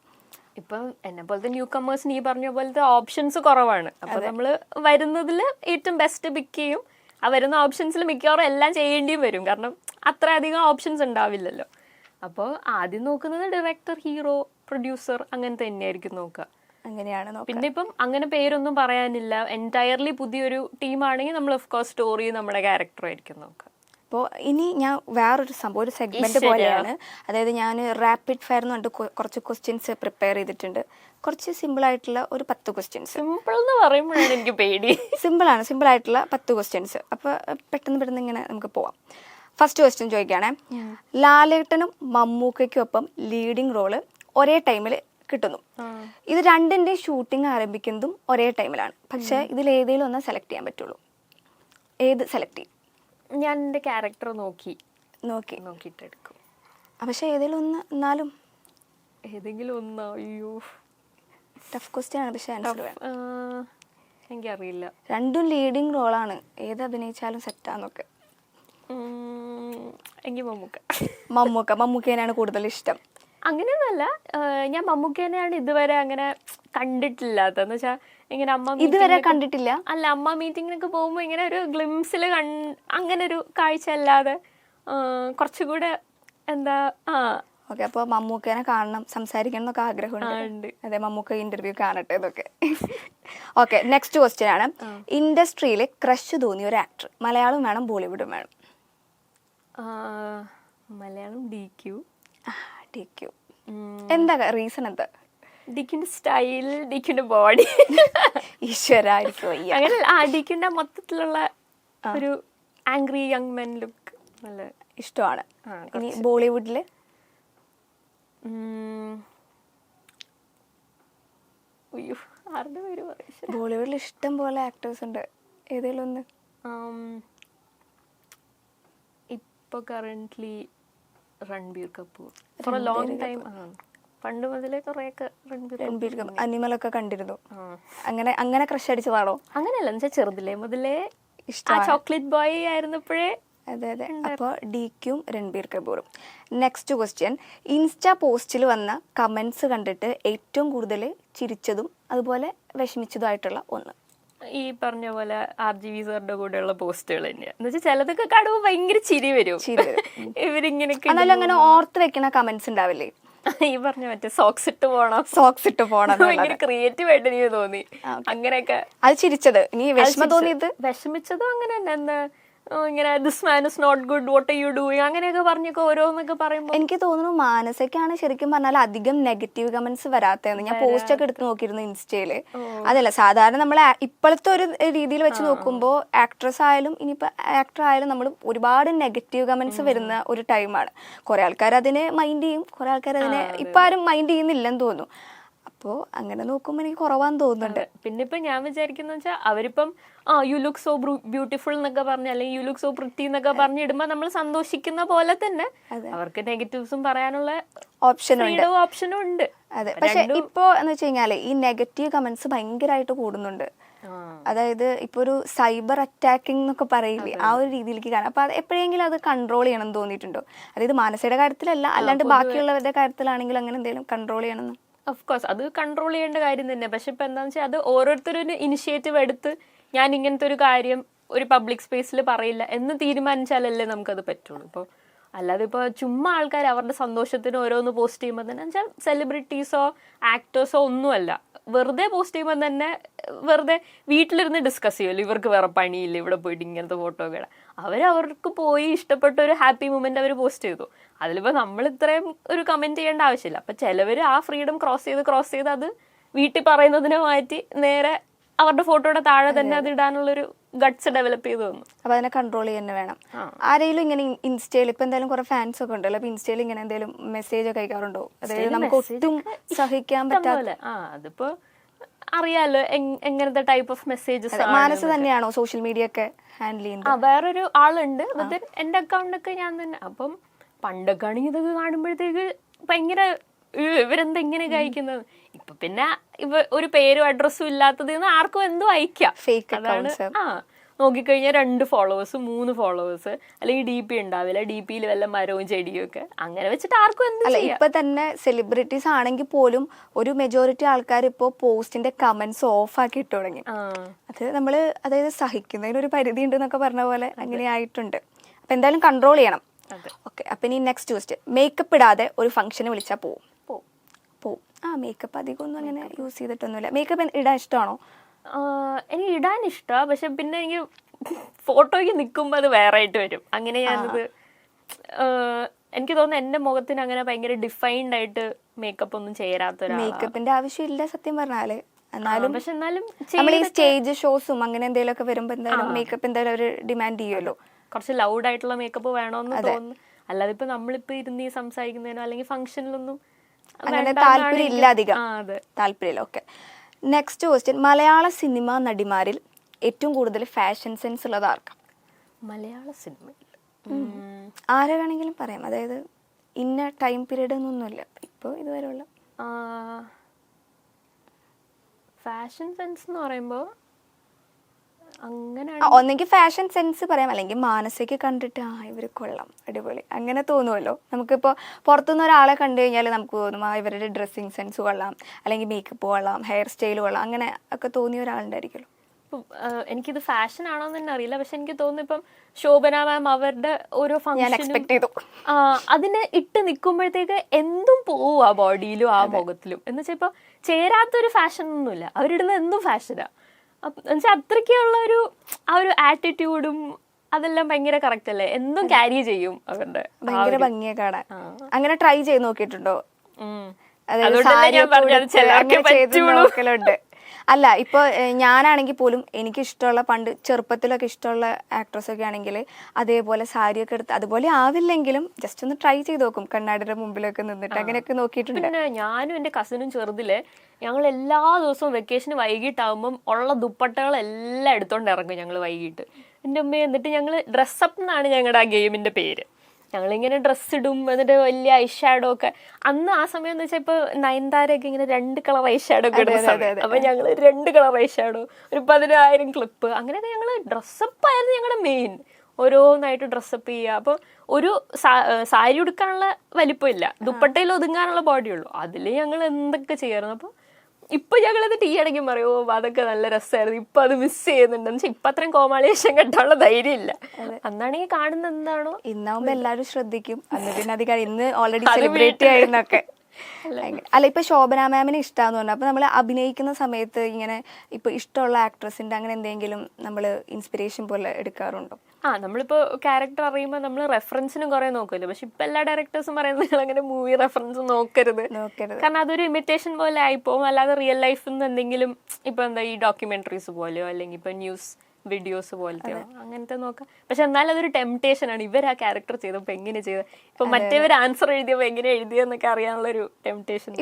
ഇപ്പം എന്നെ പോലത്തെ ന്യൂ കമേഴ്സിന് ഈ പറഞ്ഞ പോലത്തെ ഓപ്ഷൻസ് കുറവാണ്. അപ്പൊ നമ്മള് വരുന്നതിൽ ഏറ്റവും ബെസ്റ്റ് പിക്ക് ചെയ്യും. ആ വരുന്ന ഓപ്ഷൻസിൽ മിക്കവാറും എല്ലാം ചെയ്യേണ്ടിയും വരും, കാരണം അത്രയധികം ഓപ്ഷൻസ് ഉണ്ടാവില്ലല്ലോ. അപ്പോൾ ആദ്യം നോക്കുന്നത് ഡയറക്ടർ, ഹീറോ, പ്രൊഡ്യൂസർ അങ്ങനത്തെ തന്നെയായിരിക്കും നോക്കുക. അങ്ങനെയാണ്. പിന്നെ ഇപ്പം അങ്ങനെ പേരൊന്നും പറയാനില്ല, എൻറ്റയർലി പുതിയൊരു ടീമാണെങ്കിൽ നമ്മൾ ഓഫ് കോഴ്സ് സ്റ്റോറി നമ്മുടെ ക്യാരക്ടർ ആയിരിക്കും നോക്കുക. അപ്പോൾ ഇനി ഞാൻ വേറൊരു സംഭവം, ഒരു സെഗ്മെന്റ് പോലെയാണ്. അതായത് ഞാൻ റാപ്പിഡ് ഫയർ എന്ന് പറഞ്ഞിട്ട് കുറച്ച് ക്വസ്റ്റ്യൻസ് പ്രിപ്പയർ ചെയ്തിട്ടുണ്ട്. കുറച്ച് സിമ്പിൾ ആയിട്ടുള്ള ഒരു 10 ക്വസ്റ്റ്യൻസ്. സിമ്പിൾ എന്ന് പറയുമ്പോഴാണ് എനിക്ക് പേടി. സിമ്പിൾ ആയിട്ടുള്ള 10 ക്വസ്റ്റ്യൻസ്. അപ്പോൾ പെട്ടെന്ന് ഇങ്ങനെ നമുക്ക് പോവാം. ഫസ്റ്റ് ക്വസ്റ്റ്യൻ ചോദിക്കുകയാണേ, ലാലേട്ടനും മമ്മൂക്കയ്ക്കും ഒപ്പം ലീഡിങ് റോള് ഒരേ ടൈമിൽ കിട്ടുന്നു. ഇത് രണ്ടിന്റെ ഷൂട്ടിംഗ് ആരംഭിക്കുന്നതും ഒരേ ടൈമിലാണ്. പക്ഷെ ഇതിൽ ഏതെങ്കിലും ഒന്ന് സെലക്ട് ചെയ്യാൻ പറ്റുള്ളൂ. ഏത് സെലക്ട് ചെയ്യും? ഞാൻ എൻ്റെ ക്യാരക്ടർ നോക്കിയിട്ടെടുക്കും. പക്ഷെ ഏതെങ്കിലും ഒന്ന്, എന്നാലും ഏതെങ്കിലും ഒന്ന്. അയ്യോ, ടഫ് ക്വസ്റ്റ്യൻ ആണ്. പക്ഷെ ആൻസർ എനിക്കറിയില്ല. രണ്ടും ലീഡിങ് റോളാണ്. ഏത് അഭിനയിച്ചാലും സെറ്റാന്നൊക്കെ. എനിക്ക് മമ്മൂക്കേനാണ് കൂടുതൽ ഇഷ്ടം. അങ്ങനെയൊന്നുമല്ല, ഞാൻ മമ്മൂക്കേനെയാണ് ഇതുവരെ അങ്ങനെ കണ്ടിട്ടില്ലാത്തതെന്ന് വെച്ചാൽ ഇങ്ങനെ ഇതുവരെ കണ്ടിട്ടില്ല. അല്ല, അമ്മ മീറ്റിങ്ങിനൊക്കെ പോകുമ്പോൾ ഇങ്ങനെ ഒരു ഗ്ലിംസിൽ അങ്ങനെ ഒരു കാഴ്ച അല്ലാതെ കുറച്ചുകൂടെ എന്താ. ഓക്കെ, അപ്പോൾ മമ്മൂക്കേനെ കാണണം, സംസാരിക്കണം എന്നൊക്കെ ആഗ്രഹമുണ്ട്. അതെ, മമ്മൂക്ക ഇന്റർവ്യൂ കാണട്ടെ എന്നൊക്കെ. ഓക്കെ, നെക്സ്റ്റ് ക്വസ്റ്റ്യൻ ആണ്, ഇൻഡസ്ട്രിയിൽ ക്രഷ് തോന്നിയ ഒരു ആക്ടർ, മലയാളം വേണം ബോളിവുഡും വേണം? മലയാളം DQ. എന്താ റീസൺ? എന്താ? ഡിക്കിന്റെ സ്റ്റൈൽ, ഡിക്കിന്റെ ബോഡി. ഈശ്വരായിരിക്കും അങ്ങനെ ഡിക്കിന്റെ മൊത്തത്തിലുള്ള ഒരു ആംഗ്രി യങ് മെൻ ലുക്ക് നല്ല ഇഷ്ടമാണ്. ഇനി ബോളിവുഡില് ബോളിവുഡിൽ ഇഷ്ടം പോലെ ആക്ടേഴ്സ് ഉണ്ട്. ഏതെങ്കിലും ഒന്ന്? ഇപ്പൊ currently Ranbir Kapoor. For a long time പണ്ട് മുതലേ കുറെയൊക്കെ രൺബീർ കപൂർ അനിമലൊക്കെ കണ്ടിരുന്നു. അങ്ങനെ ക്രഷ് അടിച്ചതാണോ? അങ്ങനെയല്ല, എന്ന് വെച്ചാൽ ചെറുതിലേ മുതലേ ചോക്ലേറ്റ് ബോയ് ആയിരുന്നപ്പോഴേ. അതെ. അപ്പോൾ DQയും രൺബീർ കപൂറും. നെക്സ്റ്റ് ക്വസ്റ്റ്യൻ, ഇൻസ്റ്റാ പോസ്റ്റിൽ വന്ന കമന്റ്സ് കണ്ടിട്ട് ഏറ്റവും കൂടുതൽ ചിരിച്ചതും അതുപോലെ വിഷമിച്ചതുമായിട്ടുള്ള ഒന്ന്? ഈ പറഞ്ഞ പോലെ RGV സാറിന്റെ കൂടെയുള്ള പോസ്റ്റുകൾ തന്നെയാണ്. എന്ന് വെച്ചാൽ ചിലതൊക്കെ കാണുമ്പോൾ ഭയങ്കര ചിരി വരും. ഇവരിങ്ങനെയൊക്കെ അങ്ങനെ ഓർത്ത് വെക്കണ കമന്റ്സ് ഉണ്ടാവില്ലേ? ഈ പറഞ്ഞ മറ്റേ സോക്സ് ഇട്ട് പോണം ഭയങ്കര ക്രിയേറ്റീവ് ആയിട്ട് എനിക്ക് തോന്നി. അങ്ങനെയൊക്കെ അത് ചിരിച്ചത്. ഇനി വിഷമം തോന്നിയത്? വിഷമിച്ചതും അങ്ങനെ തന്നെ. എന്താ ഇങ്ങനെ this man is not good, what are you doing, അങ്ങനെയൊക്കെ പറഞ്ഞൊക്കെ ഓരോന്നൊക്കെ പറയുമ്പോൾ എനിക്ക് തോന്നുന്നു മാനസയ്ക്കാണ് ശരിക്കും പറഞ്ഞാൽ അധികം നെഗറ്റീവ് കമന്റ്സ് വരാത്തതെന്ന്. ഞാൻ പോസ്റ്റ് ഒക്കെ എടുത്ത് നോക്കിയിരുന്നു ഇൻസ്റ്റയില്. അതല്ല, സാധാരണ നമ്മൾ ഇപ്പോഴത്തെ ഒരു രീതിയിൽ വെച്ച് നോക്കുമ്പോൾ ആക്ട്രസ് ആയാലും ഇനിയിപ്പോ ആക്ടർ ആയാലും നമ്മൾ ഒരുപാട് നെഗറ്റീവ് കമന്റ്സ് വരുന്ന ഒരു ടൈമാണ്. കുറെ ആൾക്കാർ അതിനെ മൈൻഡ് ചെയ്യും, കുറെ ആൾക്കാർ അതിനെ ഇപ്പൊ ആരും മൈൻഡ് ചെയ്യുന്നില്ലെന്ന് തോന്നുന്നു. അപ്പോൾ അങ്ങനെ നോക്കുമ്പോൾ എനിക്ക് കുറവാന്ന് തോന്നുന്നുണ്ട്. പിന്നെ ഇപ്പൊ ഞാൻ വിചാരിക്കുന്ന വെച്ചാൽ അവരിപ്പം യു ലുക്ക് സോ ബ്യൂട്ടിഫുൾ എന്നൊക്കെ പറഞ്ഞ്, അല്ലെങ്കിൽ യു ലുക്ക് സോ പ്രിറ്റി എന്നൊക്കെ പറഞ്ഞ് ഇടുമ്പോൾ നമ്മൾ സന്തോഷിക്കുന്ന പോലെ തന്നെ അവർക്ക് നെഗറ്റീവ്സും പറയാനുള്ള ഓപ്ഷനും ഉണ്ട്. അതെ, പക്ഷെ ഇപ്പോ എന്ന് വെച്ച് കഴിഞ്ഞാല് ഈ നെഗറ്റീവ് കമന്റ്സ് ഭയങ്കരമായിട്ട് കൂടുന്നുണ്ട്. അതായത് ഇപ്പൊ ഒരു സൈബർ അറ്റാക്കിംഗ് എന്നൊക്കെ പറയില്ലേ, ആ ഒരു രീതിയിലേക്ക് കാണാം. അപ്പൊ അത് എപ്പോഴെങ്കിലും അത് കൺട്രോൾ ചെയ്യണം എന്ന് തോന്നിയിട്ടുണ്ടോ? അതായത് മാനസയുടെ കാര്യത്തിലല്ല, അല്ലാണ്ട് ബാക്കിയുള്ളവരുടെ കാര്യത്തിലാണെങ്കിലും അങ്ങനെ എന്തെങ്കിലും കൺട്രോൾ ചെയ്യണം? ഓഫ് കോഴ്സ് അത് കൺട്രോൾ ചെയ്യേണ്ട കാര്യം തന്നെ. പക്ഷെ ഇപ്പൊ എന്താണെന്ന് വെച്ചാൽ അത് ഓരോരുത്തരും ഇനിഷ്യേറ്റീവ് എടുത്ത് ഞാൻ ഇങ്ങനത്തെ ഒരു കാര്യം ഒരു പബ്ലിക് സ്പേസിൽ പറയില്ല എന്ന് തീരുമാനിച്ചാലല്ലേ നമുക്കത് പറ്റുള്ളൂ. ഇപ്പോൾ അല്ലാതെ ഇപ്പോൾ ചുമ്മാ ആൾക്കാർ അവരുടെ സന്തോഷത്തിന് ഓരോന്ന് പോസ്റ്റ് ചെയ്യുമ്പോൾ തന്നെ വെച്ചാൽ സെലിബ്രിറ്റീസോ ആക്ടേഴ്സോ ഒന്നുമല്ല, വെറുതെ പോസ്റ്റ് ചെയ്യുമ്പോൾ തന്നെ വെറുതെ വീട്ടിലിരുന്ന് ഡിസ്കസ് ചെയ്യുമല്ലോ, ഇവർക്ക് വേറെ പണിയില്ല ഇവിടെ പോയിട്ട് ഇങ്ങനത്തെ ഫോട്ടോ ഒക്കെ അവർക്ക് പോയി ഇഷ്ടപ്പെട്ട ഒരു ഹാപ്പി മൊമെന്റ് അവർ പോസ്റ്റ് ചെയ്തു. അതിലിപ്പോൾ നമ്മൾ ഇത്രയും ഒരു കമന്റ് ചെയ്യേണ്ട ആവശ്യമില്ല. അപ്പം ചിലവർ ആ ഫ്രീഡം ക്രോസ് ചെയ്ത് അത് വീട്ടിൽ പറയുന്നതിനെ മാറ്റി നേരെ അവരുടെ ഫോട്ടോയുടെ താഴെ തന്നെ അത് ഇടാനുള്ളൊരു ഗട്ട്സ് ഡെവലപ്പ് ചെയ്തു തന്നു. അപ്പൊ അതിനെ കൺട്രോൾ തന്നെ വേണം. ആരെങ്കിലും ഇങ്ങനെ ഇൻസ്റ്റയിൽ ഇപ്പൊ എന്തായാലും കുറെ ഫാൻസ് ഒക്കെ ഉണ്ടല്ലോ, അപ്പൊ ഇൻസ്റ്റയിൽ ഇങ്ങനെ എന്തെങ്കിലും മെസ്സേജ് ഒക്കെ അയക്കാറുണ്ടോ? അതായത് നമുക്ക് ഒട്ടും സഹിക്കാൻ പറ്റാത്ത അതിപ്പോ അറിയാലോ എങ്ങനത്തെ ടൈപ്പ് ഓഫ് മെസ്സേജസ്. മാനസ് തന്നെയാണോ സോഷ്യൽ മീഡിയ ഒക്കെ ഹാൻഡിൽ ചെയ്യുന്നത്? വേറൊരു ആളുണ്ട്, എന്റെ അക്കൗണ്ടൊക്കെ ഞാൻ തന്നെ. അപ്പം പണ്ടൊക്കെ ആണെങ്കിൽ ഇതൊക്കെ കാണുമ്പോഴത്തേക്ക് ഭയങ്കര ഇവരെന്താ ഇങ്ങനെയൊക്കെ അയക്കുന്നത്. ഇപ്പൊ പിന്നെ ഒരു പേരും അഡ്രസ്സും ഇല്ലാത്തത് ആർക്കും എന്തോ അയക്കാം. അതാണ് നോക്കിക്കഴിഞ്ഞാൽ 2 ഫോളോവേഴ്സ് 3 ഫോളോവേഴ്സ്, അല്ലെങ്കിൽ DP ഉണ്ടാവില്ല, DPയിൽ വല്ല മരവും ചെടിയും ഒക്കെ അങ്ങനെ വെച്ചിട്ട് ആർക്കും എന്ത് ചെയ്യാം. ഇപ്പൊ തന്നെ സെലിബ്രിറ്റീസ് ആണെങ്കിൽ പോലും ഒരു മെജോറിറ്റി ആൾക്കാർ ഇപ്പോ പോസ്റ്റിന്റെ കമന്റ്സ് ഓഫ് ആക്കി ഇട്ടു തുടങ്ങി. അത് നമ്മള് അതായത് സഹിക്കുന്നതിന് ഒരു പരിധി ഉണ്ട് എന്നൊക്കെ പറഞ്ഞ പോലെ അങ്ങനെ ആയിട്ടുണ്ട്. അപ്പൊ എന്തായാലും കൺട്രോൾ ചെയ്യണം. ഓക്കെ, അപ്പൊ ഇനി നെക്സ്റ്റ് ക്വസ്റ്റ്യൻ, മേക്കപ്പ് ഇടാതെ ഒരു ഫംഗ്ഷന് വിളിച്ചാൽ പോവും? മേക്കപ്പ് അധികം ഒന്നും അങ്ങനെ യൂസ് ചെയ്തിട്ടൊന്നുമില്ല. മേക്കപ്പ് ഇടാൻ ഇഷ്ടമാണോ? എനിക്ക് ഇടാൻ ഇഷ്ടമാണ്, പക്ഷെ പിന്നെ എനിക്ക് ഫോട്ടോയ്ക്ക് നിൽക്കുമ്പോൾ അത് വേറെ ആയിട്ട് വരും. അങ്ങനെ ഞാനത് എനിക്ക് തോന്നുന്നു എന്റെ മുഖത്തിന് അങ്ങനെ ഭയങ്കര ഡിഫൈൻഡ് ആയിട്ട് മേക്കപ്പ് ഒന്നും ചേരാത്ത മേക്കപ്പിന്റെ ആവശ്യമില്ല സത്യം പറഞ്ഞാല്. എന്നാലും പക്ഷെ എന്നാലും നമ്മൾ ഈ സ്റ്റേജ് ഷോസും അങ്ങനെ എന്തെങ്കിലും ഒക്കെ വരുമ്പോ എന്തായാലും മേക്കപ്പ് എന്തായാലും ഒരു ഡിമാൻഡ് ചെയ്യുമല്ലോ. കുറച്ച് ലൗഡ് ആയിട്ടുള്ള മേക്കപ്പ് വേണമെന്ന് തോന്നുന്നു. അല്ലാതെ ഇപ്പൊ നമ്മളിപ്പോ ഇരുന്ന് സംസാരിക്കുന്നതിനോ അല്ലെങ്കിൽ ഫംഗ്ഷനിലൊന്നും അങ്ങനെ താല്പര്യം ഇല്ല, അധികം താല്പര്യമില്ല. Okay, next question. മലയാള സിനിമ നടിമാരിൽ ഏറ്റവും കൂടുതൽ ഫാഷൻ സെൻസ് ഉള്ളത് ആർക്കാ? മലയാള സിനിമയിൽ ആരെ വേണമെങ്കിലും പറയാം, അതായത് ഇന്ന ടൈം പീരീഡ് എന്നൊന്നുമില്ല, ഇപ്പോൾ ഇതുവരെയുള്ള ഫാഷൻ സെൻസ് എന്ന് പറയുമ്പോൾ അങ്ങനെ ഒന്നെങ്കിൽ ഫാഷൻ സെൻസ് പറയാം, അല്ലെങ്കിൽ മാനസിക കണ്ടിട്ട് ഇവർ കൊള്ളാം, അടിപൊളി അങ്ങനെ തോന്നുമല്ലോ. നമുക്കിപ്പോൾ പുറത്തുനിന്ന് ഒരാളെ കണ്ടു കഴിഞ്ഞാൽ നമുക്ക് തോന്നും ഇവരുടെ ഡ്രസ്സിങ് സെൻസ് കൊള്ളാം, അല്ലെങ്കിൽ മേക്കപ്പ് കൊള്ളാം, ഹെയർ സ്റ്റൈൽ കൊള്ളാം, അങ്ങനെ ഒക്കെ തോന്നിയ ഒരാളുണ്ടായിരിക്കുമല്ലോ. എനിക്കിത് ഫാഷൻ ആണോ എന്ന് തന്നെ അറിയില്ല, പക്ഷെ എനിക്ക് തോന്നുന്നു ഇപ്പം ശോഭന മാം അവരുടെ ഓരോ ഫംഗ്ഷനും അതിനെ ഇട്ട് നിൽക്കുമ്പോഴത്തേക്ക് എന്തും പോവും ആ ബോഡിയിലും ആ മുഖത്തിലും. എന്ന് വെച്ചാൽ ഇപ്പൊ ചേരാത്തൊരു ഫാഷൻ ഒന്നുമില്ല, അവരിടുന്ന എന്തും ഫാഷനാ. എന്നുവെച്ചാൽ അത്രയ്ക്കുള്ള ആ ഒരു ആറ്റിറ്റ്യൂഡും അതെല്ലാം ഭയങ്കര കറക്റ്റ് അല്ലേ, എന്തും ക്യാരി ചെയ്യും അവരുടെ. ഭയങ്കര ഭംഗിയെ കാണാൻ. അങ്ങനെ ട്രൈ ചെയ്ത് നോക്കിയിട്ടുണ്ടോ? നോക്കലുണ്ട്. അല്ല, ഇപ്പൊ ഞാനാണെങ്കിൽ പോലും എനിക്ക് ഇഷ്ടമുള്ള പണ്ട് ചെറുപ്പത്തിലൊക്കെ ഇഷ്ടമുള്ള ആക്ട്രസ് ഒക്കെ ആണെങ്കിൽ അതേപോലെ സാരിയൊക്കെ എടുത്ത് അതുപോലെ ആവില്ലെങ്കിലും ജസ്റ്റ് ഒന്ന് ട്രൈ ചെയ്ത് നോക്കും, കണ്ണാടിയുടെ മുമ്പിലൊക്കെ നിന്നിട്ട് അങ്ങനെയൊക്കെ നോക്കിയിട്ടുണ്ട്. പിന്നെ ഞാനും എന്റെ കസിനും ചെറുതില് ഞങ്ങൾ എല്ലാ ദിവസവും വെക്കേഷന് വൈകിട്ടാവുമ്പം ഉള്ള ദുപ്പട്ടകളെല്ലാം എടുത്തോണ്ട് ഇറങ്ങും ഞങ്ങൾ വൈകിട്ട്. എൻ്റെ അമ്മ എന്നിട്ട് ഞങ്ങൾ ഡ്രസ്സപ്പ് എന്നാണ് ഞങ്ങളുടെ ആ ഗെയിമിന്റെ പേര്. ഞങ്ങളിങ്ങനെ ഡ്രസ്സ് ഇടും, എന്നിട്ട് വലിയ ഐഷാഡോ ഒക്കെ. അന്ന് ആ സമയം എന്ന് വെച്ചാൽ ഇപ്പൊ നയൻതാരയൊക്കെ ഇങ്ങനെ 2 കളർ ഐഷാഡോ ഒക്കെ ഇടുന്ന സമയം. അപ്പൊ ഞങ്ങൾ 2 കളർ ഐഷാഡോ, ഒരു 10,000 ക്ലിപ്പ്, അങ്ങനെയൊക്കെ ഞങ്ങള് ഡ്രസ്സപ്പ് ആയിരുന്നു ഞങ്ങളുടെ മെയിൻ. ഓരോന്നായിട്ട് ഡ്രസ്സപ്പ് ചെയ്യുക. അപ്പൊ ഒരു സാരി ഉടുക്കാനുള്ള വലിപ്പമില്ല, ദുപ്പട്ടയിൽ ഒതുങ്ങാനുള്ള ബോഡിയുള്ളൂ, അതിൽ ഞങ്ങൾ എന്തൊക്കെ ചെയ്യാറുണ്ട്. അപ്പൊ ഇപ്പൊ ഞങ്ങളത് ടീ അടയ്ക്കും പറയോ അതൊക്കെ നല്ല രസമായിരുന്നു, ഇപ്പൊ അത് മിസ് ചെയ്യുന്നുണ്ടെന്ന് വെച്ചാൽ ഇപ്പൊ അത്രയും കോമാളിയേഷൻ കെട്ടാനുള്ള ധൈര്യം ഇല്ല. അന്നാണെങ്കിൽ കാണുന്ന എന്താണോ ഇന്നാവുമ്പോ എല്ലാരും ശ്രദ്ധിക്കും. അന്ന് പിന്നെ അധികം ഇന്ന് ഓൾറെഡി സെലിബ്രേറ്റ് ആയിരുന്നൊക്കെ. അല്ല, ഇപ്പൊ ശോഭന മാമിനെ ഇഷ്ടമാന്ന് പറഞ്ഞു, അപ്പൊ നമ്മൾ അഭിനയിക്കുന്ന സമയത്ത് ഇങ്ങനെ ഇപ്പൊ ഇഷ്ടമുള്ള ആക്ട്രസിന്റെ അങ്ങനെ എന്തെങ്കിലും നമ്മൾ ഇൻസ്പിറേഷൻ പോലെ എടുക്കാറുണ്ടോ? നമ്മളിപ്പോ ക്യാരക്ടർ അറിയുമ്പോൾ നമ്മൾ റെഫറൻസിനും കുറെ നോക്കുമല്ലോ. പക്ഷെ ഇപ്പൊ എല്ലാ ഡയറക്ടേഴ്സും പറയുന്നത് നിങ്ങൾ അങ്ങനെ മൂവി റെഫറൻസ് നോക്കരുത്, കാരണം അതൊരു ഇമിറ്റേഷൻ പോലെ ആയിപ്പോവും. അല്ലാതെ റിയൽ ലൈഫിൽ നിന്ന് എന്തെങ്കിലും ഇപ്പൊ എന്താ ഈ ഡോക്യുമെന്ററീസ് പോലെയോ അല്ലെങ്കിൽ ഇപ്പൊ ന്യൂസ് വീഡിയോസ് പോലത്തെയോ അങ്ങനത്തെ നോക്കാം. പക്ഷെ എന്നാലും അതൊരു ടെംപ്ടേഷൻ ആണ്, ഇവർ ആ ക്യാരക്ടർ ചെയ്തപ്പോ എങ്ങനെ ചെയ്തത്, ഇപ്പൊ മറ്റേവർ ആൻസർ എഴുതിയപ്പോ എങ്ങനെ എഴുതിയെന്നൊക്കെ അറിയാനുള്ള ഒരു ടെംപ്ടേഷൻ.